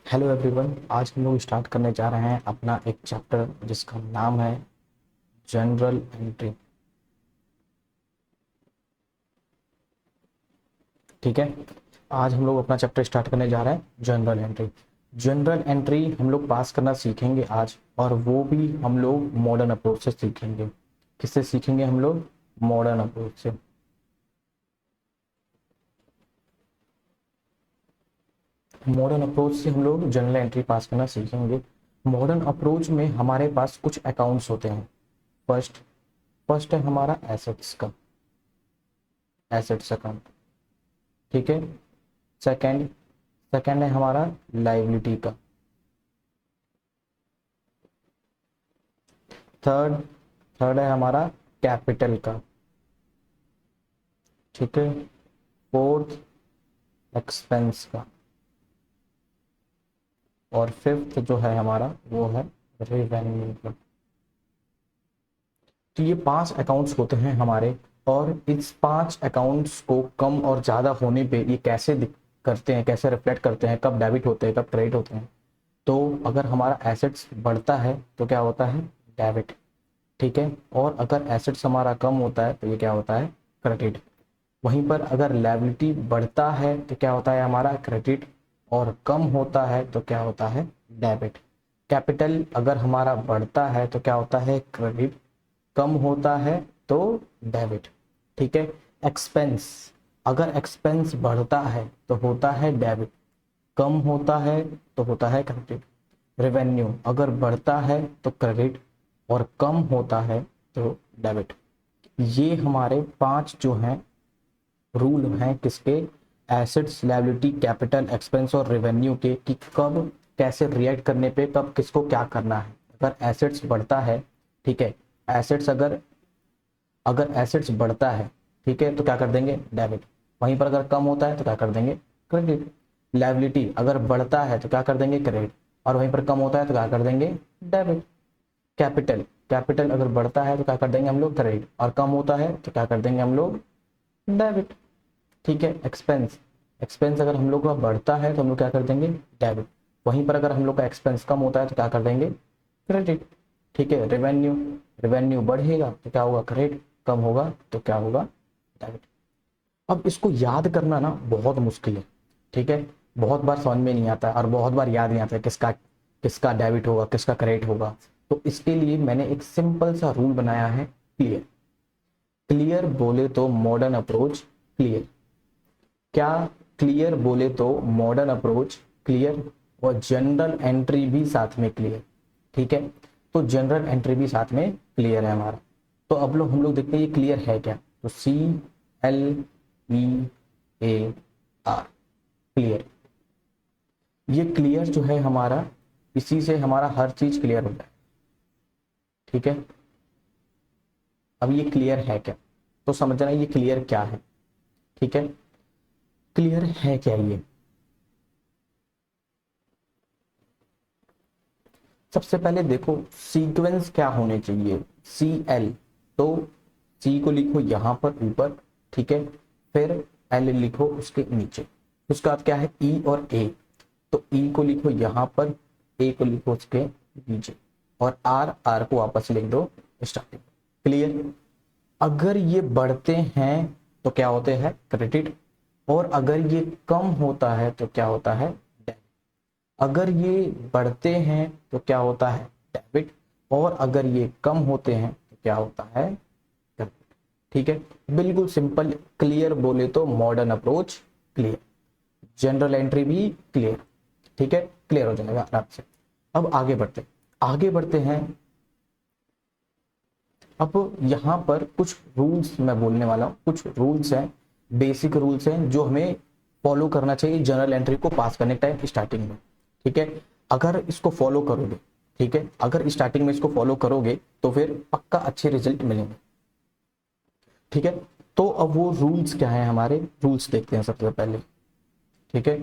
Hello everyone, आज हम लोग स्टार्ट करने जा रहे हैं अपना एक चैप्टर जिसका नाम है जनरल एंट्री। ठीक है, आज हम लोग अपना चैप्टर स्टार्ट करने जा रहे हैं जनरल एंट्री। जनरल एंट्री हम लोग पास करना सीखेंगे आज, और वो भी हम लोग मॉडर्न अप्रोच से सीखेंगे। किससे सीखेंगे हम लोग? मॉडर्न अप्रोच से। मॉडर्न अप्रोच से हम लोग जनरल एंट्री पास करना सीखेंगे। मॉडर्न अप्रोच में हमारे पास कुछ अकाउंट्स होते हैं। फर्स्ट फर्स्ट है हमारा एसेट्स का, एसेट्स अकाउंट। ठीक है। सेकंड सेकंड है हमारा लाइबिलिटी का। थर्ड थर्ड है हमारा कैपिटल का। ठीक है। फोर्थ एक्सपेंस का। और फिफ्थ जो है हमारा वो है रेवेन्यू का। तो ये 5 अकाउंट्स होते हैं हमारे, और इस 5 अकाउंट्स को कम और ज़्यादा होने पे ये कैसे करते हैं, कैसे रिफ्लेक्ट करते हैं, कब डेबिट होते हैं, कब क्रेडिट होते हैं। तो अगर हमारा एसेट्स बढ़ता है तो क्या होता है? डेबिट। ठीक है। और अगर एसेट्स हमारा कम होता है तो ये क्या होता है? क्रेडिट। वहीं पर अगर लायबिलिटी बढ़ता है तो क्या होता है? हमारा क्रेडिट। और कम होता है तो क्या होता है? डेबिट। कैपिटल अगर हमारा बढ़ता है तो क्या होता है? क्रेडिट। कम होता है तो डेबिट। ठीक है। एक्सपेंस, अगर एक्सपेंस बढ़ता है तो होता है डेबिट, कम होता है तो होता है क्रेडिट। रेवेन्यू अगर बढ़ता है तो क्रेडिट, और कम होता है तो डेबिट। ये हमारे 5 जो हैं रूल हैं किसके? एसेट्स, लायबिलिटी, कैपिटल, एक्सपेंस और रेवेन्यू के, कि कब कैसे रिएक्ट करने पे कब किसको क्या करना है। अगर एसेट्स बढ़ता है, ठीक है, एसेट्स अगर अगर एसेट्स बढ़ता है, ठीक है, तो क्या कर देंगे? डेबिट। वहीं पर अगर कम होता है तो क्या कर देंगे? क्रेडिट। लायबिलिटी अगर बढ़ता है तो क्या कर देंगे? क्रेडिट। और वहीं पर कम होता है तो क्या कर देंगे? डेबिट। कैपिटल कैपिटल अगर बढ़ता है तो क्या कर देंगे हम लोग? क्रेडिट। और कम होता है तो क्या कर देंगे हम लोग? डेबिट। ठीक है। एक्सपेंस एक्सपेंस अगर हम लोग का बढ़ता है तो हम लोग क्या कर देंगे? डेबिट। वहीं पर अगर हम लोग का एक्सपेंस कम होता है तो क्या कर देंगे? क्रेडिट। ठीक है। रेवेन्यू रेवेन्यू बढ़ेगा तो क्या होगा? क्रेडिट। कम होगा तो क्या होगा? डेबिट। अब इसको याद करना ना बहुत मुश्किल है। ठीक है। बहुत बार समझ में नहीं आता और बहुत बार याद नहीं आता है किसका किसका डेबिट होगा, किसका क्रेडिट होगा। तो इसके लिए मैंने एक सिंपल सा रूल बनाया है, क्लियर। क्लियर बोले तो मॉडर्न अप्रोच क्लियर। क्या? क्लियर बोले तो मॉडर्न अप्रोच क्लियर, और जनरल एंट्री भी साथ में क्लियर। ठीक है। तो जनरल एंट्री भी साथ में क्लियर है हमारा। तो अब लोग हम लोग देखते हैं ये क्लियर है क्या। तो CLEAR, क्लियर। ये क्लियर जो है हमारा, इसी से हमारा हर चीज क्लियर होता है। ठीक है। अब ये क्लियर है क्या, तो समझना ये क्लियर क्या है। ठीक है। क्लियर है क्या ये? सबसे पहले देखो सीक्वेंस क्या होने चाहिए। CL, तो C को लिखो यहां पर ऊपर, ठीक है, फिर L लिखो उसके नीचे। उसका बाद क्या है? E और A, तो E को लिखो यहां पर, A को लिखो उसके नीचे, और R को वापस लिख दो स्टार्टिंग। क्लियर। अगर ये बढ़ते हैं तो क्या होते हैं? क्रेडिट। और अगर ये कम होता है तो क्या होता है? डेबिट। अगर ये बढ़ते हैं तो क्या होता है? डेबिट। और अगर ये कम होते हैं तो क्या होता है? क्रेडिट। ठीक है। बिल्कुल सिंपल। क्लियर बोले तो modern approach clear, general entry भी क्लियर। ठीक है। क्लियर हो जाएगा आराम से। अब आगे बढ़ते हैं। अब यहाँ पर कुछ रूल्स मैं बोलने वाला हूँ, कुछ रूल्स हैं, बेसिक रूल्स हैं जो हमें फॉलो करना चाहिए जनरल एंट्री को पास करने के टाइम स्टार्टिंग में। ठीक है। अगर इसको फॉलो करोगे, ठीक है, अगर स्टार्टिंग में इसको फॉलो करोगे तो फिर पक्का अच्छे रिजल्ट मिलेंगे। ठीक है। तो अब वो रूल्स क्या है, हमारे रूल्स देखते हैं सबसे पहले। ठीक है।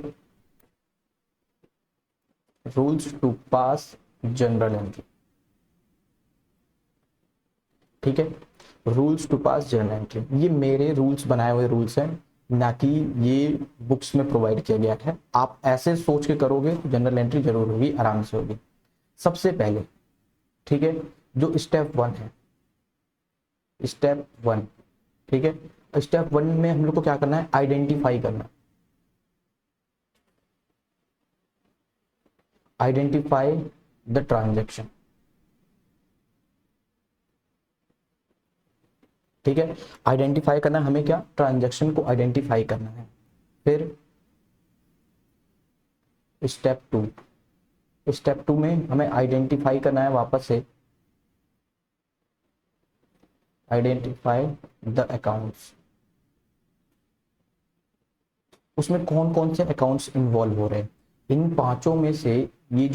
Rules to pass general entry. ठीक है। Rules to pass general entry, ये मेरे रूल्स बनाए हुए रूल्स हैं, ना कि ये बुक्स में प्रोवाइड किया गया है। आप ऐसे सोच के करोगे तो जनरल एंट्री जरूर होगी, आराम से होगी। सबसे पहले, ठीक है, जो स्टेप 1 है, स्टेप 1, ठीक है, स्टेप 1 में हम लोग को क्या करना है, आइडेंटिफाई करना, आइडेंटिफाई द ट्रांजेक्शन, ठीक है। आइडेंटिफाई करना हमें, क्या, ट्रांजेक्शन को आइडेंटिफाई करना है। फिर स्टेप 2, स्टेप 2 में हमें आइडेंटिफाई करना है वापस से, आइडेंटिफाई द अकाउंट्स। उसमें कौन कौन से अकाउंट्स इन्वॉल्व हो रहे हैं, इन पांचों में से ये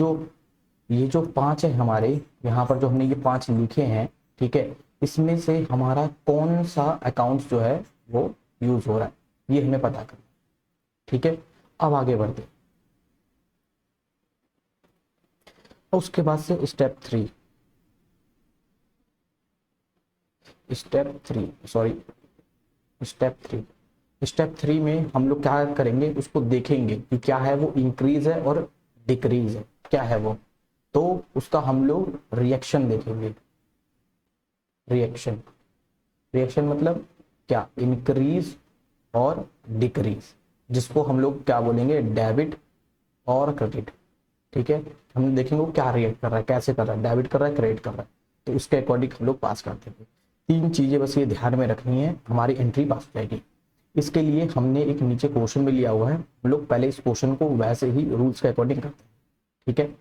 जो पांच है हमारे, यहाँ पर जो हमने ये पांच लिखे हैं, ठीक है, इसमें से हमारा कौन सा अकाउंट्स जो है वो यूज हो रहा है, ये हमें पता करना, ठीक है। अब आगे बढ़ते, उसके बाद से स्टेप 3, स्टेप 3 में हम लोग क्या करेंगे, उसको देखेंगे कि क्या है वो, इंक्रीज है और डिक्रीज है, क्या है वो, तो उसका हम लोग रिएक्शन देखेंगे। रिएक्शन, रिएक्शन मतलब क्या, इंक्रीज और डिक्रीज, जिसको हम लोग क्या बोलेंगे, डेबिट और क्रेडिट, ठीक है। हम देखेंगे वो क्या रिएक्ट कर रहा है, कैसे कर रहा है, डेबिट कर रहा है, क्रेडिट कर रहा है, तो उसके अकॉर्डिंग हम लोग पास कर देंगे। 3 चीजें बस ये ध्यान में रखनी है, हमारी एंट्री पास हो जाएगी। इसके लिए हमने एक नीचे क्वेश्चन में लिया हुआ है, हम लोग पहले इस क्वेश्चन को वैसे ही रूल्स के अकॉर्डिंग करते हैं, ठीक है।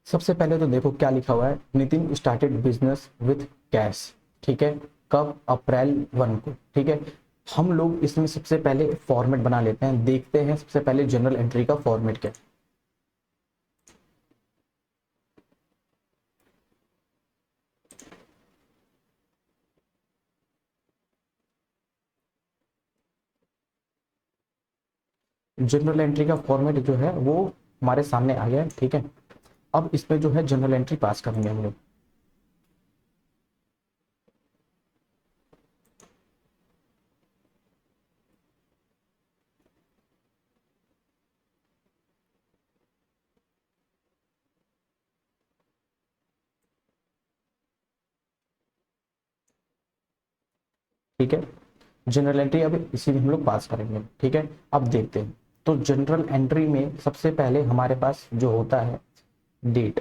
सबसे पहले तो देखो क्या लिखा हुआ है, Nitin started business with cash, ठीक है, कब, अप्रैल 1 को, ठीक है। हम लोग इसमें सबसे पहले फॉर्मेट बना लेते हैं, देखते हैं सबसे पहले जनरल एंट्री का फॉर्मेट क्या है। जनरल एंट्री का फॉर्मेट जो है वो हमारे सामने आ गया है, ठीक है। अब इसमें जो है जनरल एंट्री पास करेंगे हम लोग, ठीक है। जनरल एंट्री अब इसी में हम लोग पास करेंगे, ठीक है। अब देखते हैं, तो जनरल एंट्री में सबसे पहले हमारे पास जो होता है, date,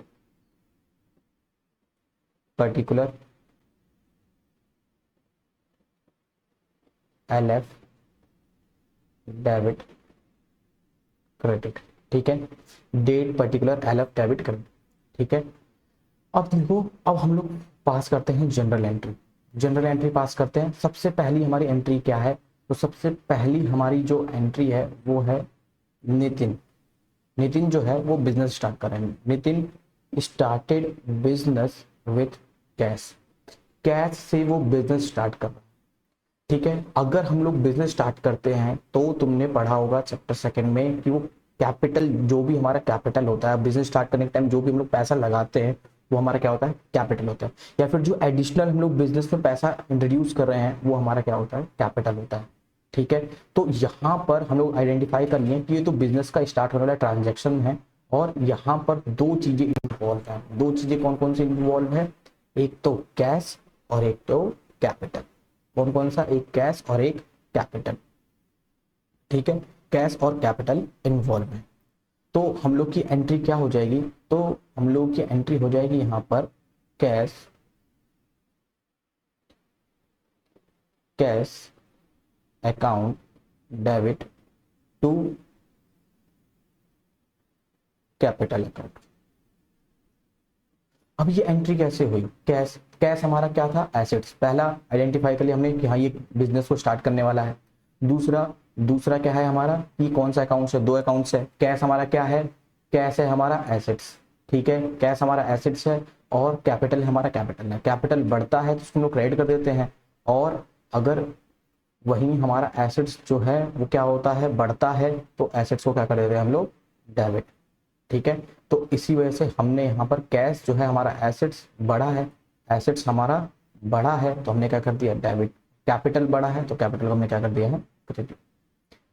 particular, LF, debit, credit, ठीक है। Date, particular, LF, debit, credit, ठीक है। अब देखो, अब हम लोग पास करते हैं जनरल एंट्री। जनरल एंट्री पास करते हैं, सबसे पहली हमारी एंट्री क्या है, तो सबसे पहली हमारी जो एंट्री है वो है नितिन। नितिन जो है वो बिजनेस स्टार्ट कर रहे हैं, Nitin started business with cash, cash से वो बिजनेस स्टार्ट कर रहा है, ठीक है। अगर हम लोग बिजनेस स्टार्ट करते हैं तो तुमने पढ़ा होगा चैप्टर 2 में कि वो कैपिटल, जो भी हमारा कैपिटल होता है बिजनेस स्टार्ट करने के टाइम, जो भी हम लोग पैसा लगाते हैं वो हमारा क्या होता है, कैपिटल होता है। या फिर जो एडिशनल हम लोग बिजनेस में पैसा इंट्रोड्यूस कर रहे हैं वो हमारा क्या होता है, कैपिटल होता है, ठीक है। तो यहाँ पर हम लोग आइडेंटिफाई कर लिए कि ये तो बिजनेस का स्टार्ट होने वाला ट्रांजेक्शन है, और यहाँ पर 2 चीजें इन्वॉल्व है। 2 चीजें कौन कौन सी इन्वॉल्व है, एक तो कैश और एक तो कैपिटल। कौन कौन सा, एक कैश और एक कैपिटल, ठीक है। कैश और कैपिटल इन्वॉल्व है, तो हम लोग की एंट्री क्या हो जाएगी, तो हम लोग की एंट्री हो जाएगी यहाँ पर cash, cash account debit to capital account. अब ये एंट्री कैसे हुई, कैश, कैश हमारा क्या था, एसेट्स, पहला आइडेंटिफाई कर लिया हमने कि हाँ ये बिजनेस को स्टार्ट करने वाला है। दूसरा, दूसरा क्या है हमारा, कि कौन सा अकाउंट्स है, 2 अकाउंट्स है। कैश हमारा क्या है, कैश है हमारा एसेट्स, ठीक है, कैश हमारा एसेट्स है, और कैपिटल हमारा कैपिटल है। कैपिटल बढ़ता है तो उसको हम लोग क्रेडिट कर देते हैं, और अगर वहीं हमारा एसेट्स जो है वो क्या होता है, बढ़ता है, तो एसेट्स को क्या कर देते हैं हम लोग, डेबिट, ठीक है। तो इसी वजह से हमने यहाँ पर कैश जो है हमारा एसेट्स बढ़ा है, एसेट्स हमारा बढ़ा है, तो हमने क्या कर दिया, डेबिट कैपिटल बड़ा है तो कैपिटल को हमने क्या कर दिया है, क्रेडिट।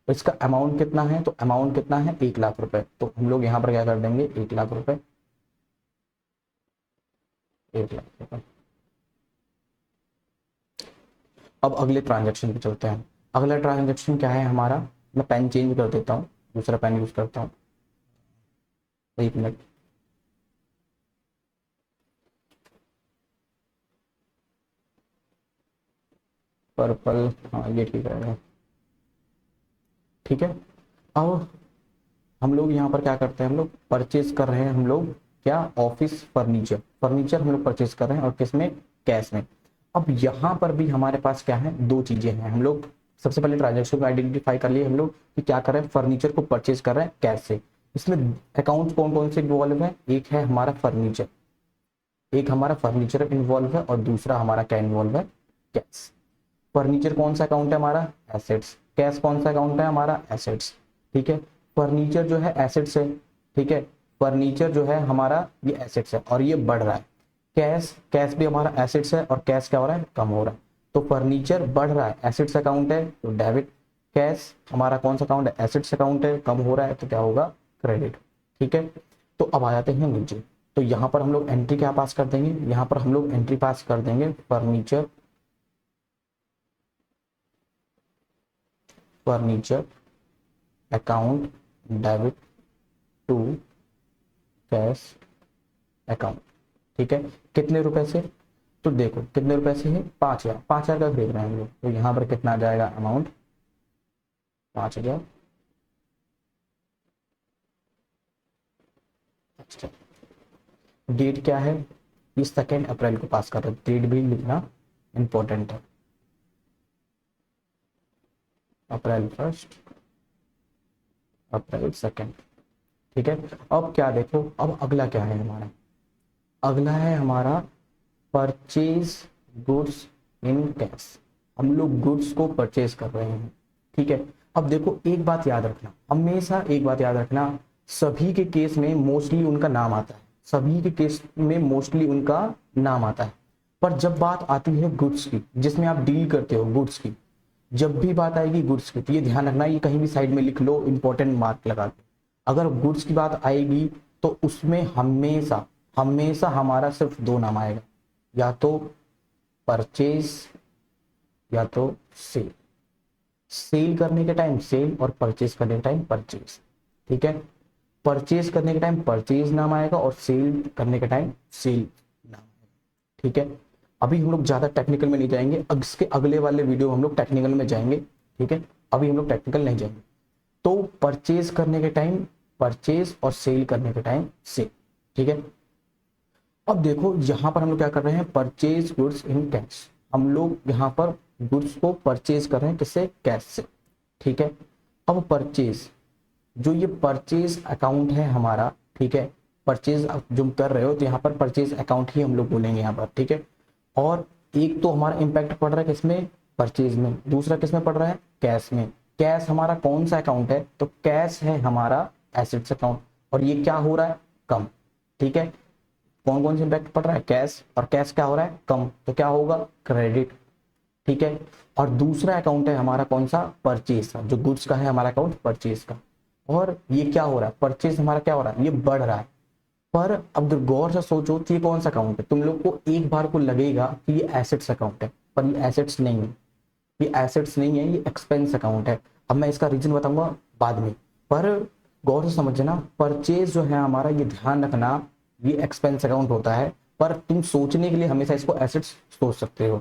तो इसका अमाउंट कितना है, तो अमाउंट कितना है 1 लाख रुपए, तो हम लोग यहाँ पर क्या कर देंगे 1 लाख रुपए, 1 लाख रुपए। अब अगले ट्रांजेक्शन पे चलते हैं। अगला ट्रांजेक्शन क्या है हमारा, मैं पेन चेंज कर देता हूँ, दूसरा पेन यूज करता हूँ, 1 मिनट। पर्पल, हाँ ये ठीक रहेगा, ठीक है। अब हम लोग यहाँ पर क्या करते हैं, हम लोग परचेज कर रहे हैं, हम लोग क्या, ऑफिस फर्नीचर, फर्नीचर हम लोग परचेज कर रहे हैं, और किस में, कैश में। अब यहाँ पर भी हमारे पास क्या है, दो चीजें हैं। हम लोग सबसे पहले ट्रांजेक्शन को आइडेंटिफाई कर लिए हम लोग कि क्या कर रहे हैं, फर्नीचर को परचेज कर रहे हैं कैश से। इसमें अकाउंट कौन कौन से इन्वॉल्व है, एक है हमारा फर्नीचर, एक हमारा फर्नीचर इन्वॉल्व है, और दूसरा हमारा क्या इन्वॉल्व है, कैश। फर्नीचर कौन सा अकाउंट है हमारा, एसेट्स। कैश कौन सा अकाउंट है हमारा, एसेट्स, ठीक है। फर्नीचर जो है एसेट्स है, ठीक है, फर्नीचर जो है हमारा ये एसेट्स है और ये बढ़ रहा है। कैश, कैश भी हमारा एसेट्स है और कैश क्या हो रहा है, कम हो रहा है। तो फर्नीचर बढ़ रहा है, एसेट्स अकाउंट है तो डेबिट। कैश हमारा कौन सा अकाउंट है, एसेट्स अकाउंट है, कम हो रहा है तो क्या होगा, क्रेडिट, ठीक है। तो अब आ जाते हैं नीचे। तो यहाँ पर हम लोग एंट्री क्या पास कर देंगे, यहाँ पर हम लोग एंट्री पास कर देंगे furniture, furniture account debit to cash account, ठीक है। कितने रुपए से, तो देखो कितने रुपए से है, 5,000, 5,000 का खरीद रहे हैं हम लोग, तो यहाँ पर कितना आ जाएगा अमाउंट, 5,000। अच्छा, डेट क्या है, ये 2 अप्रैल को पास कर रहे हैं, डेट भी लिखना इंपॉर्टेंट है, April 1, April 2, ठीक है। अब क्या देखो, अब अगला क्या है हमारा, अगला है हमारा परचेज गुड्स इन कैश। हम लोग गुड्स को परचेज कर रहे हैं, ठीक है। अब देखो एक बात याद रखना, हमेशा एक बात याद रखना, सभी के केस में मोस्टली उनका नाम आता है, सभी के केस में मोस्टली उनका नाम आता है। पर जब बात आती है गुड्स की, जिसमें आप डील करते हो गुड्स की, जब भी बात आएगी गुड्स की, तो ये ध्यान रखना, ये कहीं भी साइड में लिख लो, इंपॉर्टेंट मार्क लगा के। अगर गुड्स की बात आएगी तो उसमें हमेशा हमेशा हमारा सिर्फ दो नाम आएगा, या तो परचेज या तो सेल। सेल करने के टाइम सेल और परचेज करने के टाइम परचेज, ठीक है। परचेज करने के टाइम परचेज नाम आएगा और सेल करने के टाइम सेल नाम आएगा, ठीक है। अभी हम लोग ज्यादा टेक्निकल में नहीं जाएंगे, इसके अगले वाले वीडियो हम लोग टेक्निकल में जाएंगे, ठीक है। अभी हम लोग टेक्निकल नहीं जाएंगे। तो परचेज करने के टाइम परचेज और सेल करने के टाइम सेल, ठीक है। अब देखो यहाँ पर हम लोग क्या कर रहे हैं, परचेज गुड्स इन कैश। हम लोग यहाँ पर गुड्स को परचेज कर रहे हैं किससे, कैश से, ठीक है। अब परचेज, जो ये परचेज अकाउंट है हमारा, ठीक है, परचेज जो कर रहे हो तो यहाँ पर परचेज अकाउंट ही हम लोग बोलेंगे यहाँ पर, ठीक है। और एक तो हमारा इंपैक्ट पड़ रहा है किसमें, परचेज में, दूसरा किसमें पड़ रहा है, कैश में। कैश हमारा कौन सा अकाउंट है, तो कैश है हमारा एसेट्स अकाउंट, और ये क्या हो रहा है, कम, ठीक है। कौन कौन से इंपैक्ट पड़ रहा है, कैश, और कैश क्या हो रहा है, कम, तो क्या होगा, क्रेडिट, ठीक है। और दूसरा अकाउंट है हमारा कौन सा, परचेज का, जो गुड्स का है हमारा अकाउंट परचेज का, और ये क्या हो रहा है, परचेज हमारा क्या हो रहा है, ये बढ़ रहा है। पर अब गौर से सोचो तो ये कौन सा अकाउंट है, तुम लोग को एक बार को लगेगा कि ये एसेट्स अकाउंट है, पर ये एसेट्स नहीं है, ये एसेट्स नहीं है, ये एक्सपेंस अकाउंट है। अब मैं इसका रीजन बताऊंगा बाद में, पर गौर से समझना, परचेज जो है हमारा, ये ध्यान रखना, ये एक्सपेंस अकाउंट होता है। पर तुम सोचने के लिए हमेशा इसको एसेट्स सोच सकते हो,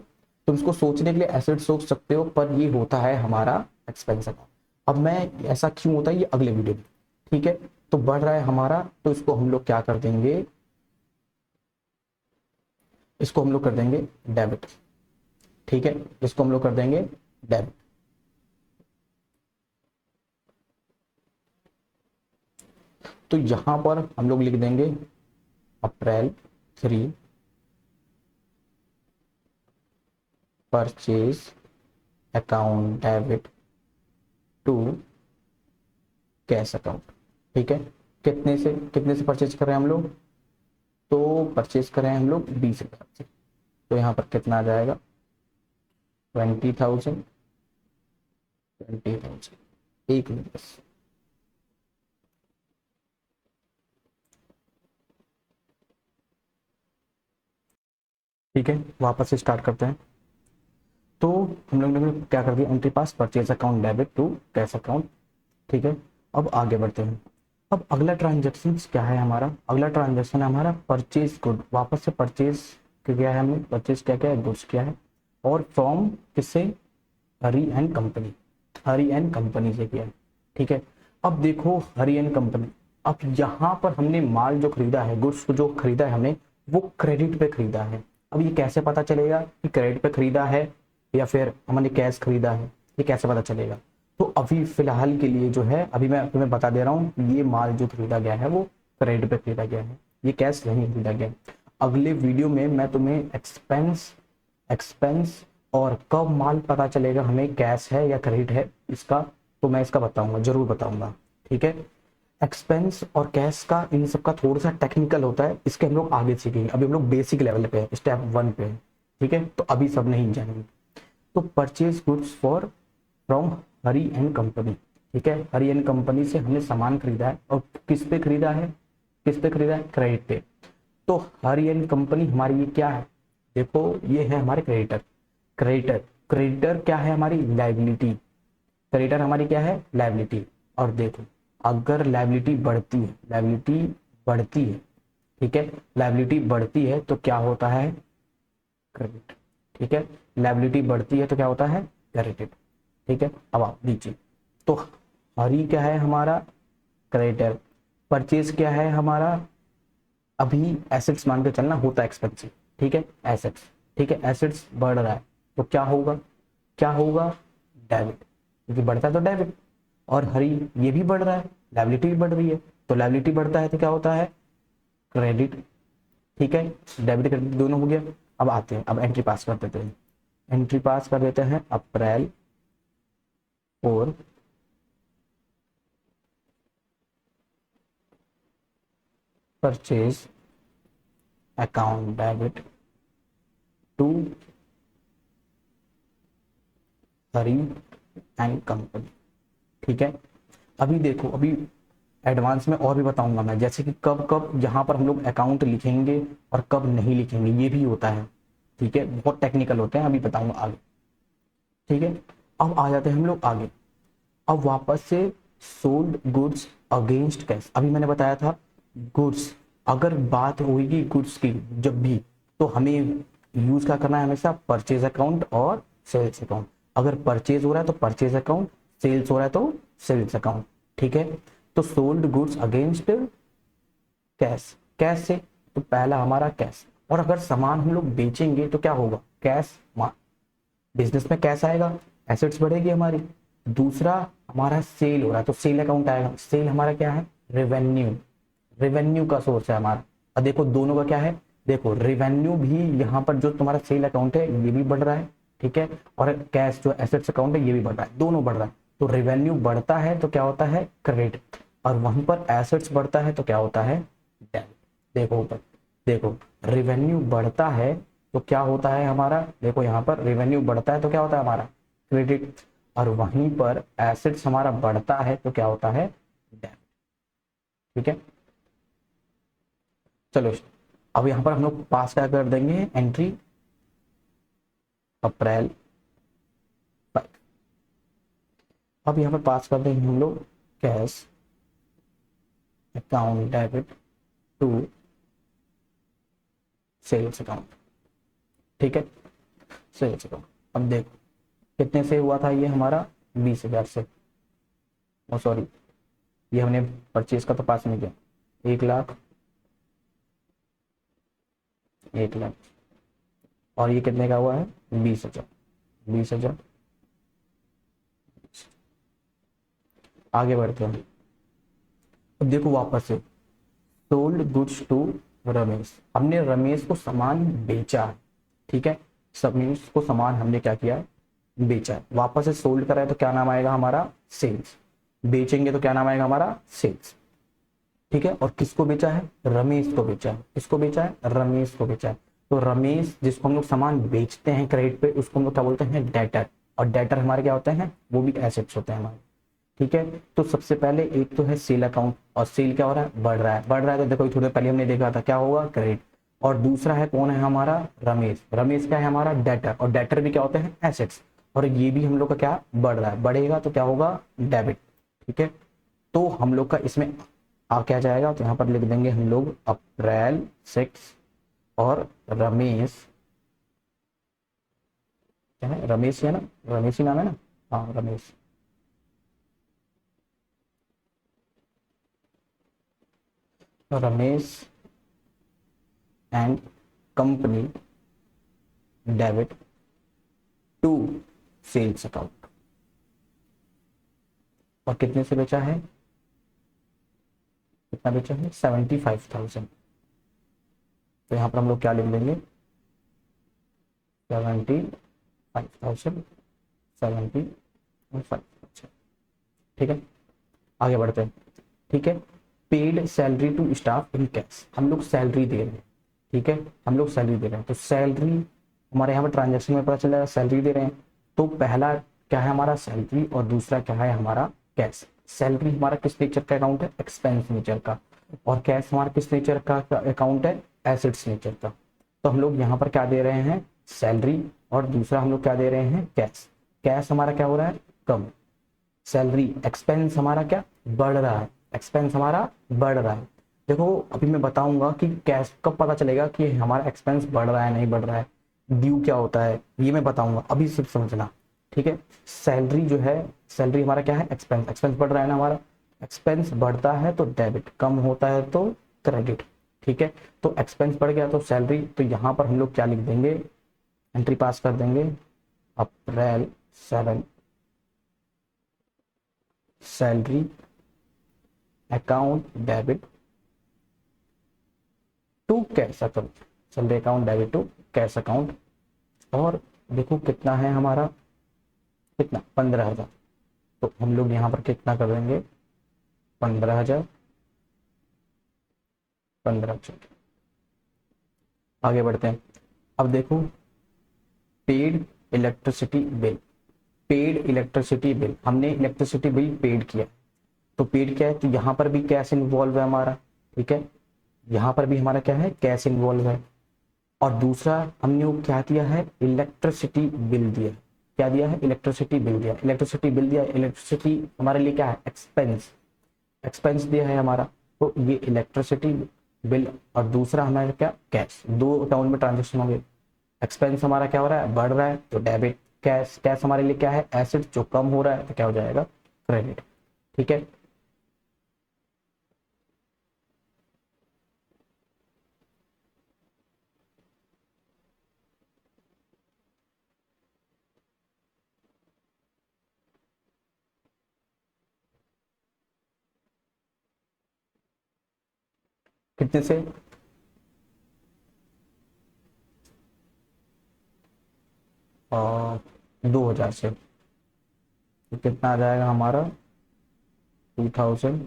तुम इसको सोचने के लिए एसेट्स सोच सकते हो, पर ये होता है हमारा एक्सपेंस अकाउंट। अब मैं ऐसा क्यों होता है ये अगले वीडियो में, ठीक है। तो बढ़ रहा है हमारा, तो इसको हम लोग क्या कर देंगे, इसको हम लोग कर देंगे डेबिट, ठीक है, इसको हम लोग कर देंगे डेबिट। तो यहां पर हम लोग लिख देंगे April 3 purchase account debit to cash account, ठीक है। कितने से परचेज कर रहे हैं हम लोग, तो परचेज कर रहे हैं हम लोग 20,000 से, तो यहाँ पर कितना आ जाएगा, 20,000, 20,000, एक मिनट बस। ठीक है, वापस से स्टार्ट करते हैं। तो हम लोग ने क्या कर दिया, entry pass purchase account debit to cash account. ठीक है, अब आगे बढ़ते हैं। अब अगला ट्रांजेक्शन क्या है हमारा, अगला ट्रांजेक्शन है हमारा परचेज गुड। वापस से परचेज किया है हमने, परचेज क्या क्या है, गुड्स किया है, और फ्रॉम किससे, Hari and company, Hari and company से किया है। ठीक है, अब देखो हरी एंड कंपनी, अब यहाँ पर हमने माल जो खरीदा है, गुड्स जो खरीदा है हमने, वो क्रेडिट पे खरीदा है। अब ये कैसे पता चलेगा कि क्रेडिट पे खरीदा है या फिर हमने कैश खरीदा है, ये कैसे पता चलेगा। तो अभी फिलहाल के लिए जो है, अभी मैं तुम्हें बता दे रहा हूँ, ये माल जो खरीदा गया है वो क्रेडिट पे खरीदा गया है, ये कैश नहीं खरीदा गया। अगले वीडियो में मैं तुम्हें एक्सपेंस एक्सपेंस और कब माल पता चलेगा हमें कैश है या क्रेडिट है इसका, तो मैं इसका बताऊंगा, जरूर बताऊंगा। ठीक है, एक्सपेंस और कैश का इन सब का थोड़ा सा टेक्निकल होता है, इसके हम लोग आगे सीखेंगे। अभी हम लोग बेसिक लेवल पे हैं, स्टेप 1 पे है। ठीक है, तो अभी सब नहीं जानेंगे। तो purchase goods for from Hari and company. ठीक है, हरी एंड कंपनी से हमने सामान खरीदा है, और किस पे खरीदा है, किस पे खरीदा है, क्रेडिट पे। तो हरी एंड कंपनी हमारी ये क्या है, देखो ये है हमारे क्रेडिटर। क्रेडिटर, क्रेडिटर क्या है हमारी, लाइबिलिटी। क्रेडिटर हमारी क्या है, लाइबिलिटी। और देखो अगर लाइबिलिटी बढ़ती है, लाइबिलिटी बढ़ती है, ठीक है, लाइबिलिटी बढ़ती है तो क्या होता है, क्रेडिट। ठीक है, लाइबिलिटी बढ़ती है तो क्या होता है, क्रेडिट। ठीक है, अब आप दीजिए। तो हरी क्या है हमारा, क्रेडिटर। परचेज क्या है हमारा, अभी एसेट्स मान के चलना, होता है एक्सपेंसिव। ठीक है, एसेट्स। ठीक है, एसेट्स बढ़ रहा है तो क्या होगा, क्या होगा, डेबिट, क्योंकि बढ़ता है तो डेबिट। और हरी ये भी बढ़ रहा है, लाइबिलिटी भी बढ़ रही है, तो लाइबिलिटी बढ़ता है तो क्या होता है, क्रेडिट। ठीक है, डेबिट क्रेडिट दोनों हो गया। अब आते हैं, अब एंट्री पास कर देते हैं, एंट्री पास कर देते हैं अप्रैल और purchase account debit to Hari and company. ठीक है, अभी देखो, अभी एडवांस में और भी बताऊंगा मैं, जैसे कि कब कब यहाँ पर हम लोग अकाउंट लिखेंगे और कब नहीं लिखेंगे, ये भी होता है। ठीक है, बहुत टेक्निकल होते हैं, अभी बताऊंगा आगे। ठीक है, अब आ जाते हैं हम लोग आगे। अब वापस से सोल्ड गुड्स अगेंस्ट कैश। अभी मैंने बताया था गुड्स, अगर बात होगी गुड्स की जब भी, तो हमें यूज क्या करना है, हमेशा परचेज अकाउंट और सेल्स अकाउंट। अगर परचेज हो रहा है तो परचेज अकाउंट, सेल्स हो रहा है तो सेल्स अकाउंट। ठीक है, तो sold goods against cash, cash से तो पहला हमारा कैश। और अगर सामान हम लोग बेचेंगे तो क्या होगा, कैश, बिजनेस में कैश आएगा, एसेट्स बढ़ेगी हमारी। दूसरा हमारा सेल हो रहा है तो सेल अकाउंट आएगा, सेल हमारा क्या है, रेवेन्यू, रेवेन्यू का सोर्स है हमारा। और देखो दोनों का क्या है, देखो रेवेन्यू भी यहाँ पर जो तुम्हारा सेल अकाउंट है ये भी बढ़ रहा है। ठीक है, और कैश जो एसेट्स अकाउंट है ये भी बढ़ रहा है, दोनों बढ़ रहा है। तो रेवेन्यू बढ़ता है तो क्या होता है, क्रेडिट, और वहीं पर एसेट्स बढ़ता है तो क्या होता है, डेबिट। देखो ऊपर, देखो रेवेन्यू बढ़ता है तो क्या होता है हमारा, देखो यहाँ पर रेवेन्यू बढ़ता है तो क्या होता है हमारा, क्रेडिट। और वहीं पर एसेट्स हमारा बढ़ता है तो क्या होता है, डेबिट। ठीक है, चलो अब यहाँ पर हम लोग पास क्या कर देंगे, एंट्री अप्रैल 5। अब यहाँ पर पास कर देंगे हम लोग cash account debit to sales account. ठीक है, सेल्स अकाउंट। अब देखो कितने से हुआ था ये हमारा, 20,000 से। ओ सॉरी, ये हमने परचेज का तो पास नहीं किया, 1,00,000, 1,00,000। और ये कितने का हुआ है, 20,000, 20,000। आगे बढ़ते हैं। अब देखो वापस से सोल्ड गुड्स टू रमेश, हमने रमेश को सामान बेचा है। ठीक है, रमेश को सामान हमने क्या किया, बेचा है। वापस से सोल्ड करा है तो क्या नाम आएगा हमारा, सेल्स। बेचेंगे तो क्या नाम आएगा हमारा, सेल्स। ठीक है, और किसको बेचा है, रमेश को बेचा है, किसको बेचा है, रमेश को बेचा है। तो रमेश जिसको हम लोग सामान बेचते हैं क्रेडिट पे, उसको हम लोग क्या बोलते हैं, डेटर। और डेटर हमारे क्या होते हैं, वो भी एसेट्स होते हैं हमारे। ठीक है, तो सबसे पहले एक तो है सेल अकाउंट, और सेल क्या हो रहा है, बढ़ रहा है। बढ़ रहा है तो देखो थोड़ी देर पहले हमने देखा था क्या होगा, क्रेडिट। और दूसरा है कौन है हमारा, रमेश। रमेश क्या है हमारा, डेटर। और डेटर भी क्या होते हैं, एसेट्स। और ये भी हम लोग का क्या बढ़ रहा है, बढ़ेगा तो क्या होगा, डेबिट। ठीक है, तो हम लोग का इसमें आ क्या जाएगा, तो यहाँ पर लिख देंगे हम लोग अप्रैल 6 और रमेश, क्या है, रमेश है ना, रमेश ही नाम है ना, हाँ रमेश। तो Ramesh and company debit to sales account. और कितने से बेचा है, कितना बेचा है, 75,000। तो यहाँ पर हम लोग क्या लिख देंगे, 75,000, 75,000। ठीक है, आगे बढ़ते हैं। ठीक है, paid salary to staff in cash, हम लोग सैलरी दे रहे हैं। ठीक है, हम लोग सैलरी दे रहे हैं, तो सैलरी हमारे यहाँ पर ट्रांजेक्शन में पता चला सैलरी दे रहे हैं। तो पहला क्या है हमारा, सैलरी, और दूसरा क्या है हमारा, कैश। सैलरी हमारा किस नेचर का अकाउंट है, एक्सपेंस नेचर का। और कैश हमारा किस नेचर का अकाउंट है, एसेट्स नेचर का। तो हम लोग यहाँ पर क्या दे रहे हैं, सैलरी, और दूसरा हम लोग क्या दे रहे हैं, कैश। कैश हमारा क्या हो रहा है, कम। सैलरी, एक्सपेंस हमारा क्या बढ़ रहा है, एक्सपेंस हमारा बढ़ रहा है। देखो अभी मैं बताऊंगा कि कैश कब पता चलेगा कि हमारा एक्सपेंस बढ़ रहा है नहीं बढ़ रहा है, ड्यू क्या होता है ये मैं बताऊंगा, अभी सिर्फ समझना। ठीक है, सैलरी जो है, सैलरी हमारा क्या है, एक्सपेंस। एक्सपेंस बढ़ रहा है ना हमारा, एक्सपेंस बढ़ता है तो डेबिट, कम होता है तो क्रेडिट। ठीक है, तो एक्सपेंस बढ़ गया तो सैलरी, तो यहाँ पर हम लोग क्या लिख देंगे, एंट्री पास कर देंगे, April 7 salary account debit to cash account, salary account debit to cash account. और देखो कितना है हमारा, कितना, 15,000। तो हम लोग यहाँ पर कितना कर देंगे, 15,000, 15,000। आगे बढ़ते हैं। अब देखो paid electricity bill, paid electricity bill, हमने इलेक्ट्रिसिटी बिल पेड किया। तो पेड क्या है, तो यहाँ पर भी कैश इन्वॉल्व है हमारा। ठीक है, यहाँ पर भी हमारा क्या है, कैश इन्वॉल्व है। और दूसरा हमने वो क्या दिया है, इलेक्ट्रिसिटी बिल दिया। क्या दिया है, इलेक्ट्रिसिटी बिल दिया। इलेक्ट्रिसिटी बिल दिया, इलेक्ट्रिसिटी हमारे लिए क्या है, एक्सपेंस। एक्सपेंस दिया है हमारा, तो ये इलेक्ट्रिसिटी बिल। और दूसरा हमारा क्या, कैश। दो अकाउंट में ट्रांजेक्शन हो गए। एक्सपेंस हमारा क्या हो रहा है, बढ़ रहा है तो डेबिट। कैश, कैश हमारे लिए क्या है, एसेट, जो कम हो रहा है तो क्या हो जाएगा, क्रेडिट। ठीक है, कितने से, 2,000 से। तो कितना आ जाएगा हमारा, 2,000,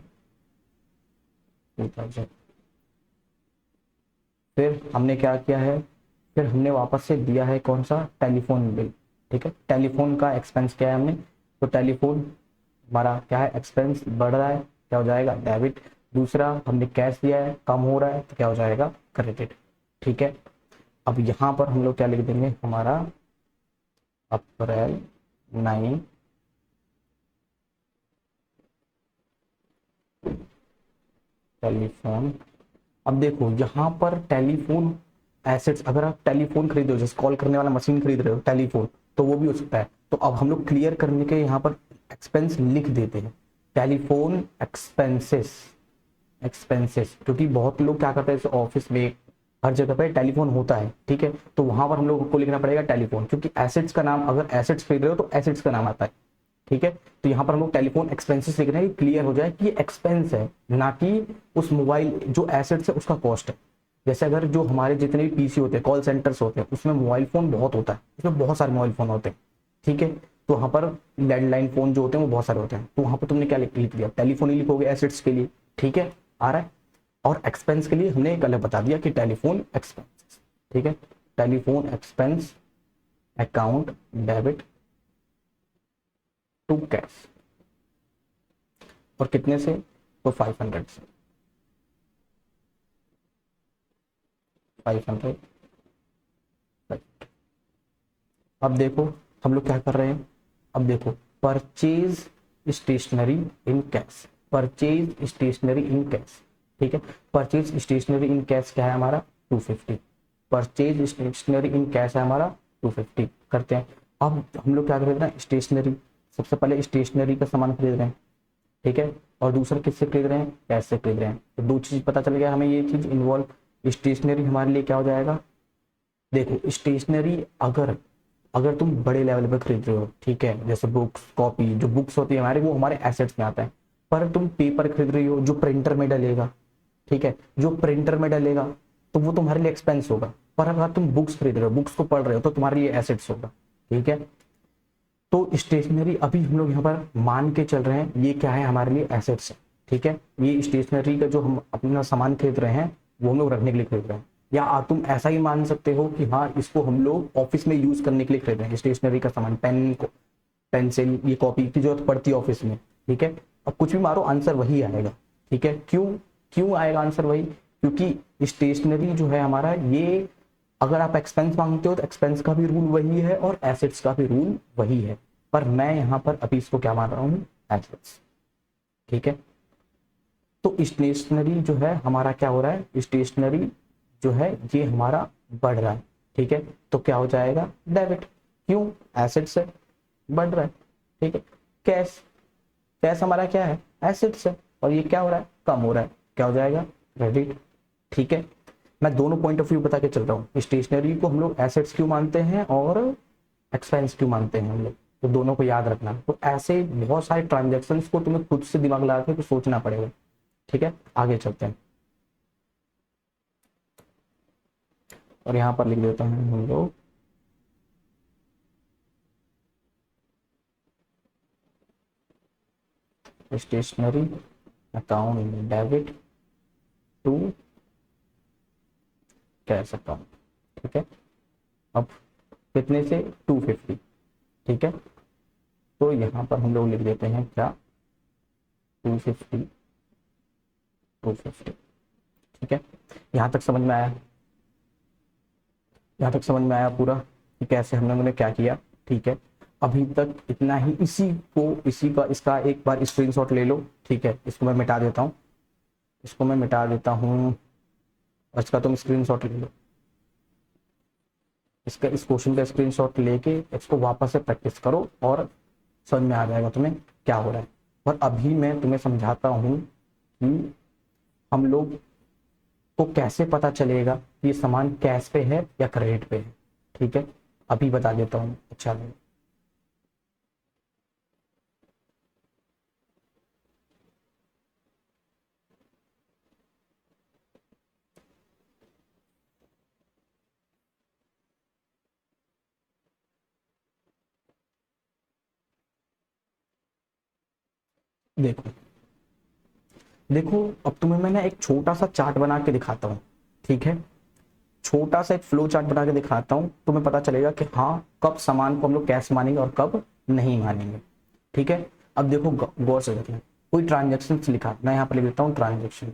2,000। फिर हमने क्या किया है, फिर हमने वापस से दिया है कौन सा, टेलीफोन बिल। ठीक है, टेलीफोन का एक्सपेंस क्या है हमने, तो टेलीफोन हमारा क्या है, एक्सपेंस बढ़ रहा है, क्या हो जाएगा, डेबिट। दूसरा हमने कैश दिया है, कम हो रहा है तो क्या हो जाएगा, क्रेडिट। ठीक है, अब यहाँ पर हम लोग क्या लिख देंगे, हमारा अप्रैल 9 टेलीफोन। अब देखो यहाँ पर टेलीफोन एसेट्स, अगर आप टेलीफोन खरीद रहे हो, जैसे कॉल करने वाला मशीन खरीद रहे हो टेलीफोन, तो वो भी हो सकता है। तो अब हम लोग क्लियर करने के यहाँ पर एक्सपेंस लिख देते हैं, टेलीफोन एक्सपेंसेस। एक्सपेंसेस, क्योंकि बहुत लोग क्या करते हैं, जैसे ऑफिस में हर जगह पे टेलीफोन होता है। ठीक है, तो वहां पर हम लोग को लिखना पड़ेगा टेलीफोन, क्योंकि एसेट्स का नाम, अगर एसेट्स खरीद रहे हो तो एसेट्स का नाम आता है। ठीक है, तो यहाँ पर हम लोग टेलीफोन एक्सपेंसेस लिख रहे हैं, क्लियर हो जाए कि ये एक्सपेंस है, ना कि उस मोबाइल जो एसेट्स है उसका कॉस्ट है। जैसे अगर जो हमारे जितने भी पीसी होते हैं, कॉल सेंटर्स होते हैं, उसमें मोबाइल फोन बहुत होता है, उसमें बहुत सारे मोबाइल फोन होते हैं। ठीक है, तो वहां पर लैंडलाइन फोन जो होते हैं वो बहुत सारे होते हैं, तो वहां पर तुमने क्या लिख दिया, टेलीफोन ही लिखोगे एसेट्स के लिए। ठीक है, आ रहा है। और एक्सपेंस के लिए हमने एक अलग बता दिया कि टेलीफोन एक्सपेंस। ठीक है, telephone expense account debit to cash. और कितने से? तो 500 से। 500। अब देखो हम लोग क्या कर रहे हैं, अब देखो purchase stationery in cash, purchase stationery in cash, ठीक है। परचेज स्टेशनरी इन कैश क्या है हमारा 250, परचेज स्टेशनरी इन कैश है हमारा 250 करते हैं। अब हम लोग क्या खरीद रहे हैं, स्टेशनरी, सबसे पहले स्टेशनरी का सामान खरीद रहे हैं, ठीक है। और दूसरा किससे खरीद रहे हैं, कैश से खरीद रहे हैं। तो दो चीज पता चल गया हमें, ये चीज इन्वॉल्व। स्टेशनरी हमारे लिए क्या हो जाएगा, देखो स्टेशनरी अगर अगर तुम बड़े लेवल पे खरीद रहे हो, ठीक है, जैसे बुक्स कॉपी, जो बुक्स होती है हमारे, वो हमारे एसेट्स में आता है। पर तुम पेपर खरीद रही हो जो प्रिंटर में डलेगा, ठीक है, जो प्रिंटर में डलेगा तो वो तुम्हारे लिए एक्सपेंस होगा। पर अगर तुम बुक्स खरीद रहे हो, बुक्स को पढ़ रहे हो, तो तुम्हारे लिए एसेट्स होगा, ठीक है। तो स्टेशनरी अभी हम लोग यहाँ पर मान के चल रहे हैं, ये क्या है हमारे लिए एसेट्स है, ठीक है। ये स्टेशनरी का जो हम अपना सामान खरीद रहे हैं वो हम लोग रखने के लिए खरीद रहे हैं। या तुम ऐसा ही मान सकते हो कि हाँ इसको हम लोग ऑफिस में यूज करने के लिए खरीद रहे हैं, स्टेशनरी का सामान, पेन को, पेंसिल, ये कॉपी की जरूरत पड़ती है ऑफिस में, ठीक है। अब कुछ भी मारो आंसर वही आएगा, ठीक है। क्यों क्यों आएगा आंसर वही, क्योंकि स्टेशनरी जो है हमारा, ये अगर आप एक्सपेंस मांगते हो तो एक्सपेंस का भी रूल वही है और एसेट्स का भी रूल वही है। पर मैं यहाँ पर अभी इसको क्या मान रहा हूँ, एसेट्स, ठीक है। तो स्टेशनरी जो है हमारा क्या हो रहा है, स्टेशनरी जो है ये हमारा बढ़ रहा है, ठीक है। तो क्या हो जाएगा, डेबिट। क्यों, एसेट से बढ़ रहा है, ठीक है। कैश, कैश हमारा क्या है, एसेट्स है, और ये क्या हो रहा है, कम हो रहा है, क्या हो जाएगा, क्रेडिट, ठीक है। मैं दोनों पॉइंट ऑफ व्यू बता के चल रहा हूँ, स्टेशनरी को हम लोग एसेट्स क्यों मानते हैं और एक्सपेंस क्यों मानते हैं हम लोग, तो दोनों को याद रखना। तो ऐसे बहुत सारे ट्रांजेक्शन को तुम्हें खुद से दिमाग लगा के सोचना पड़ेगा, ठीक है। आगे चलते हैं, और यहाँ पर लिख देता हूँ हम लोग stationery account debit to cash account, ठीक है। अब कितने से, 250, ठीक है। तो यहाँ पर हम लोग लिख देते हैं क्या, 250, 250, ठीक है। यहाँ तक समझ में आया, यहाँ तक समझ में आया पूरा कि कैसे हमने क्या किया, ठीक है। अभी तक इतना ही, इसी का इसका एक बार स्क्रीनशॉट ले लो, ठीक है। इसको मैं मिटा देता हूँ, इसको मैं मिटा देता हूँ, और इसका तुम स्क्रीनशॉट ले लो, इसका, इस क्वेश्चन का स्क्रीनशॉट लेके इसको वापस से प्रैक्टिस करो और समझ में आ जाएगा तुम्हें क्या हो रहा है। और अभी मैं तुम्हें समझाता हूँ कि हम लोग को कैसे पता चलेगा कि ये सामान कैश पे है या क्रेडिट पे है, ठीक है। अभी बता देता हूँ, अच्छा नहीं। देखो देखो, अब तुम्हें मैं ना एक छोटा सा चार्ट बना के दिखाता हूँ, ठीक है। छोटा सा एक फ्लो चार्ट बना के दिखाता हूँ, तुम्हें पता चलेगा कि हाँ कब सामान को हम लोग कैश मानेंगे और कब नहीं मानेंगे, ठीक है। अब देखो गौर से देखना, कोई ट्रांजेक्शन लिखा, मैं यहाँ पर लिख देता हूँ ट्रांजेक्शन,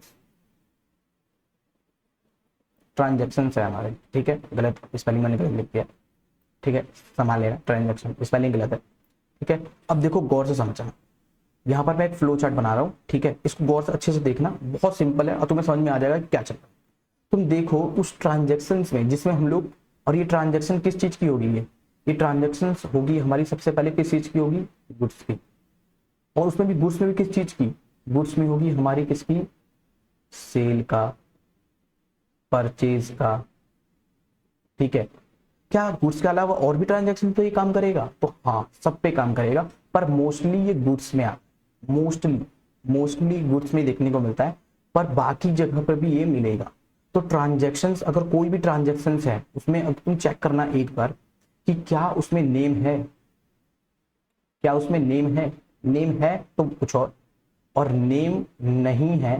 ट्रांजेक्शन है हमारे, ठीक है। गलत स्पेलिंग मैंने गलत लिख दिया, ठीक है, संभाल लेना, ट्रांजेक्शन स्पेलिंग गलत है, ठीक है। अब देखो गौर से समझना, यहाँ पर मैं एक फ्लो चार्ट बना रहा हूँ, ठीक है। इसको गौर से अच्छे से देखना, बहुत सिंपल है और तुम्हें समझ में आ जाएगा कि क्या चल रहा है। तुम देखो उस ट्रांजेक्शन में जिसमें हम लोग, और ये ट्रांजेक्शन किस चीज की होगी, ये ट्रांजेक्शन होगी हमारी सबसे पहले किस चीज की होगी, गुड्स की। और उसमें भी गुड्स में भी किस चीज की, गुड्स में होगी हमारी किसकी, सेल का, परचेज का, ठीक है। क्या गुड्स के अलावा और भी ट्रांजेक्शन पे ये काम करेगा, तो हाँ सब पे काम करेगा, पर मोस्टली ये गुड्स में मोस्टली गुड्स में देखने को मिलता है, पर बाकी जगह पर भी ये मिलेगा। तो ट्रांजेक्शन्स, अगर कोई भी ट्रांजेक्शन्स है उसमें अब तुम चेक करना एक बार कि क्या उसमें नेम है, क्या उसमें नेम है तो कुछ और नेम नहीं है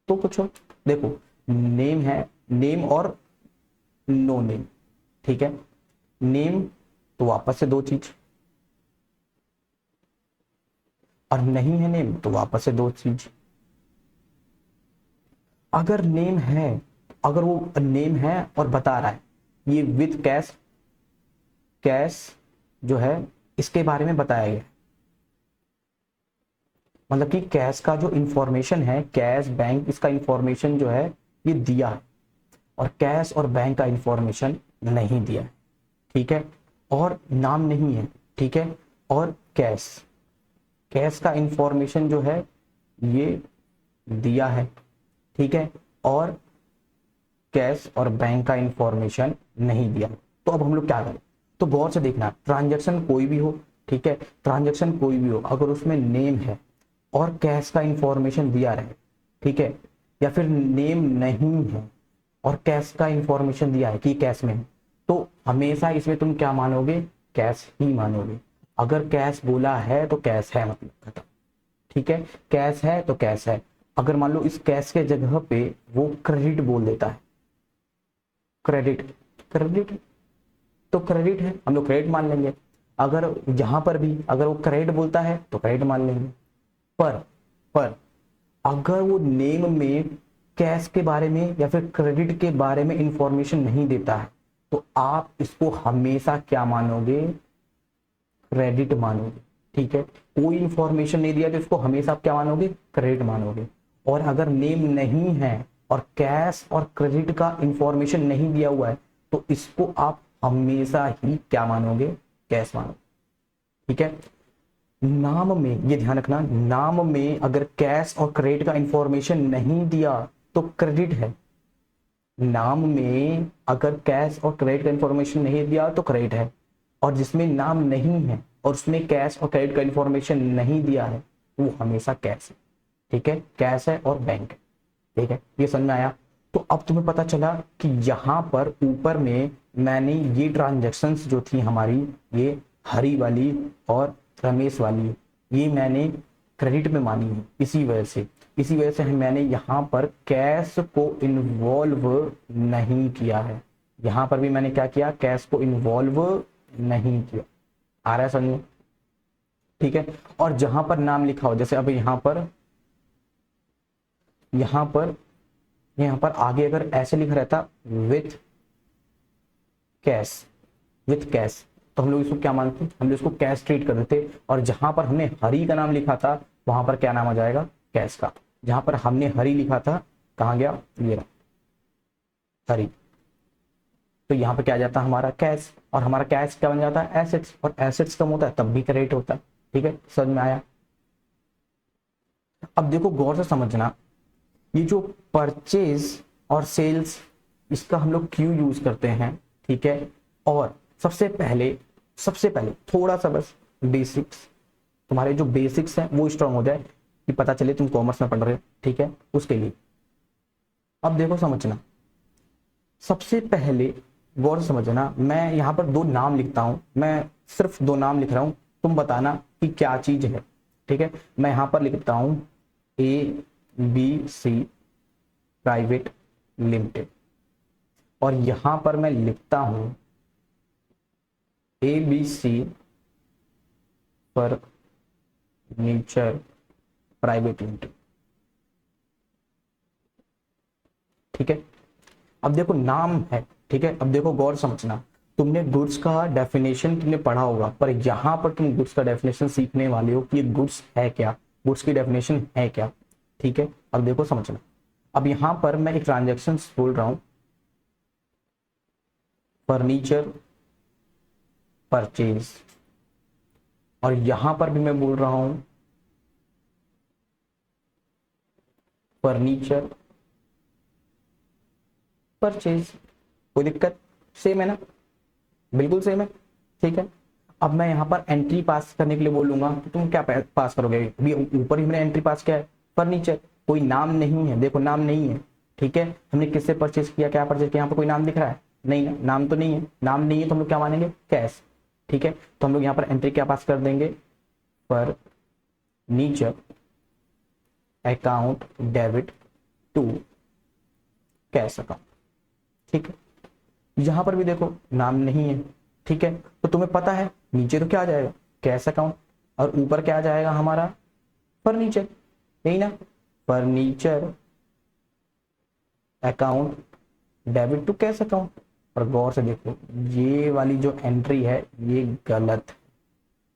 तो कुछ और। देखो नेम है, नेम और नो नेम, ठीक है। नेम तो वापस से दो चीज, और नहीं है नेम तो वापस से दो चीज। अगर नेम है, अगर वो नेम है और बता रहा है ये विद कैश, कैश जो है इसके बारे में बताया गया, मतलब कि कैश का जो इंफॉर्मेशन है, कैश बैंक इसका इंफॉर्मेशन जो है ये दिया है, और कैश और बैंक का इंफॉर्मेशन नहीं दिया है, ठीक है। और नाम नहीं है, ठीक है। और कैश, कैश का इंफॉर्मेशन जो है ये दिया है, ठीक है। और कैश और बैंक का इंफॉर्मेशन नहीं दिया। तो अब हम लोग क्या करें, तो गौर से देखना, ट्रांजैक्शन कोई भी हो, ठीक है, ट्रांजैक्शन कोई भी हो, अगर उसमें नेम है और कैश का इंफॉर्मेशन दिया रहे, ठीक है, या फिर नेम नहीं है और कैश का इंफॉर्मेशन दिया है कि कैश में है, तो हमेशा इसमें तुम क्या मानोगे, कैश ही मानोगे। अगर कैश बोला है तो कैश है, मतलब खत्म, ठीक है। कैश है तो कैश है। अगर मान लो इस कैश के जगह पे वो क्रेडिट बोल देता है, क्रेडिट, क्रेडिट तो क्रेडिट है, हम लोग क्रेडिट मान लेंगे। अगर यहां पर भी अगर वो क्रेडिट बोलता है तो क्रेडिट मान लेंगे। पर पर अगर वो नेम में कैश के बारे में या फिर क्रेडिट के बारे में इंफॉर्मेशन नहीं देता है, तो आप इसको हमेशा क्या मानोगे, क्रेडिट मानोगे, ठीक है। कोई इंफॉर्मेशन नहीं दिया तो इसको हमेशा आप क्या मानोगे, क्रेडिट मानोगे। और अगर नेम नहीं है और कैश और क्रेडिट का इंफॉर्मेशन नहीं दिया हुआ है, तो इसको आप हमेशा ही क्या मानोगे, कैश मानोगे, ठीक है। नाम में ये ध्यान रखना, नाम में अगर कैश और क्रेडिट का इंफॉर्मेशन नहीं दिया तो क्रेडिट है। नाम में अगर कैश और क्रेडिट का इंफॉर्मेशन नहीं दिया तो क्रेडिट है, और जिसमें नाम नहीं है और उसमें कैश और क्रेडिट का इंफॉर्मेशन नहीं दिया है वो हमेशा कैश है, ठीक है। कैश है और बैंक है, ठीक है। ये समझ में आया। तो अब तुम्हें पता चला कि यहां पर ऊपर में मैंने ये ट्रांजैक्शंस जो थी हमारी, ये हरी वाली और रमेश वाली, ये मैंने क्रेडिट में मानी है, इसी वजह से मैंने यहाँ पर कैश को इन्वॉल्व नहीं किया है। यहां पर भी मैंने क्या किया, कैश को इन्वॉल्व नहीं किया। आ रहा है समझ में, ठीक है। और जहां पर नाम लिखा हो, जैसे अब यहाँ पर आगे अगर ऐसे लिखा रहता विथ कैश, विथ कैश, तो हम लोग इसको क्या मानते, हम लोग इसको कैश ट्रीट कर देते। और जहां पर हमने हरी का नाम लिखा था वहां पर क्या नाम आ जाएगा, कैश का। जहां पर हमने हरी लिखा था, कहां गया, ये रहा हरी, तो यहाँ पे क्या जाता है हमारा कैश, और हमारा कैश क्या बन जाता है, एसेट्स, और एसेट्स कम होता है तब भी क्रेडिट होता है, ठीक है। समझ में आया। अब देखो गौर से समझना, ये जो परचेज और सेल्स, इसका हम लोग क्यों यूज करते हैं, ठीक है। और सबसे पहले थोड़ा सा बस बेसिक्स, तुम्हारे जो बेसिक्स हैं वो स्ट्रांग हो जाए, कि पता चले तुम कॉमर्स में पढ़ रहे हो, ठीक है, उसके लिए। अब देखो समझना, सबसे पहले गौर से समझना, मैं यहाँ पर दो नाम लिखता हूं, मैं सिर्फ दो नाम लिख रहा हूं, तुम बताना कि क्या चीज है, ठीक है। मैं यहाँ पर लिखता हूं ABC प्राइवेट लिमिटेड, और यहां पर मैं लिखता हूं ABC फर्नीचर प्राइवेट लिमिटेड, ठीक है। अब देखो नाम है, ठीक है। अब देखो गौर समझना, तुमने गुड्स का डेफिनेशन तुमने पढ़ा होगा, पर यहां पर तुम गुड्स का डेफिनेशन सीखने वाले हो कि गुड्स है क्या, गुड्स की डेफिनेशन है क्या, ठीक है। अब देखो समझना, अब यहां पर मैं एक ट्रांजैक्शन बोल रहा हूं, फर्नीचर परचेज, और यहां पर भी मैं बोल रहा हूं फर्नीचर परचेज। कोई दिक्कत, सेम है ना, बिल्कुल सेम है, ठीक है। अब मैं यहाँ पर एंट्री पास करने के लिए बोलूंगा तो तुम क्या पास करोगे, अभी ऊपर ही मैंने एंट्री पास किया है, फर्नीचर, कोई नाम नहीं है, देखो नाम नहीं है, ठीक है। हमने किससे परचेज किया, क्या परचेज किया, यहाँ पर कोई नाम दिख रहा है, नहीं ना, नाम तो नहीं है, नाम नहीं है तो हम लोग क्या मानेंगे, कैश, ठीक है। तो हम लोग यहाँ पर एंट्री क्या पास कर देंगे, furniture account debit to cash account, ठीक है। यहाँ पर भी देखो नाम नहीं है, ठीक है। तो तुम्हें पता है नीचे तो क्या आ जाएगा, कैश अकाउंट, और ऊपर क्या आ जाएगा हमारा, फर्नीचर, यही ना, furniture account debit to cash account. और गौर से देखो ये वाली जो एंट्री है ये गलत है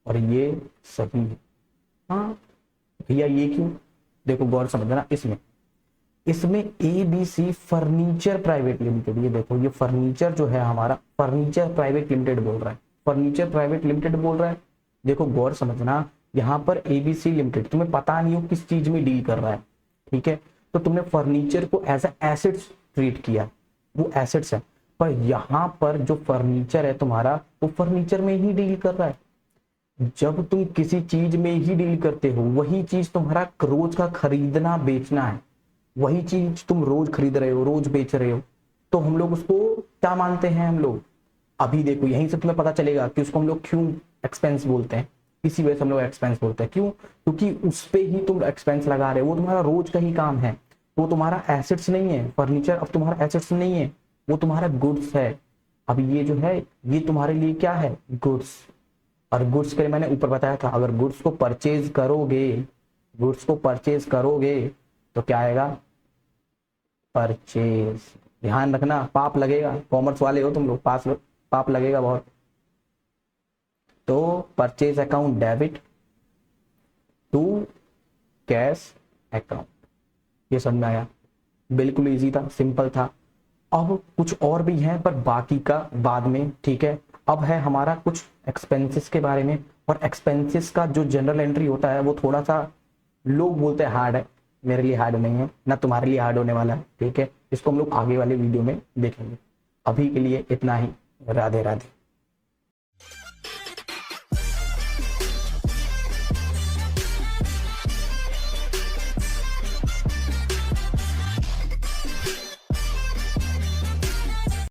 और ये सही है। हाँ भैया ये क्यों, देखो गौर समझना, इसमें इसमें ABC फर्नीचर प्राइवेट लिमिटेड, ये देखो ये फर्नीचर जो है हमारा फर्नीचर प्राइवेट लिमिटेड बोल रहा है, फर्नीचर प्राइवेट लिमिटेड बोल रहा है। देखो गौर समझना, यहाँ पर ABC लिमिटेड तुम्हें पता नहीं हो किस चीज में डील कर रहा है, ठीक है। तो तुमने फर्नीचर को एज ए एसेट्स ट्रीट किया, वो एसेट्स है, पर यहाँ पर जो फर्नीचर है तुम्हारा वो फर्नीचर में ही डील कर रहा है। जब तुम किसी चीज में ही डील करते हो, वही चीज तुम्हारा रोज का खरीदना बेचना है, वही चीज तुम रोज खरीद रहे हो, रोज बेच रहे हो, तो हम लोग उसको क्या मानते हैं हम लोग। अभी देखो यहीं से तुम्हें पता चलेगा कि उसको हम लोग क्यों एक्सपेंस बोलते हैं, इसी वजह से हम लोग एक्सपेंस बोलते हैं। क्यों, क्योंकि उस पे ही तुम एक्सपेंस लगा रहे हो, वो तुम्हारा रोज का ही काम है, वो तुम्हारा एसेट्स नहीं है। फर्नीचर अब तुम्हारा एसेट्स नहीं है, वो तुम्हारा गुड्स है। अब ये जो है ये तुम्हारे लिए क्या है, गुड्स। और गुड्स के लिए मैंने ऊपर बताया था, अगर गुड्स को परचेज करोगे, गुड्स को परचेज करोगे तो क्या आएगा, परचेज। ध्यान रखना पाप लगेगा, कॉमर्स वाले हो तुम लोग, पाप लगेगा बहुत। तो purchase account debit to cash account, ये समझ में आया, बिल्कुल इजी था, सिंपल था। अब कुछ और भी है पर बाकी का बाद में, ठीक है। अब है हमारा कुछ एक्सपेंसेस के बारे में, और एक्सपेंसेस का जो जनरल एंट्री होता है वो थोड़ा सा लोग बोलते हैं हार्ड है, मेरे लिए हार्ड नहीं है, ना तुम्हारे लिए हार्ड होने वाला है, ठीक है। इसको हम लोग आगे वाले वीडियो में देखेंगे। अभी के लिए इतना ही, राधे राधे।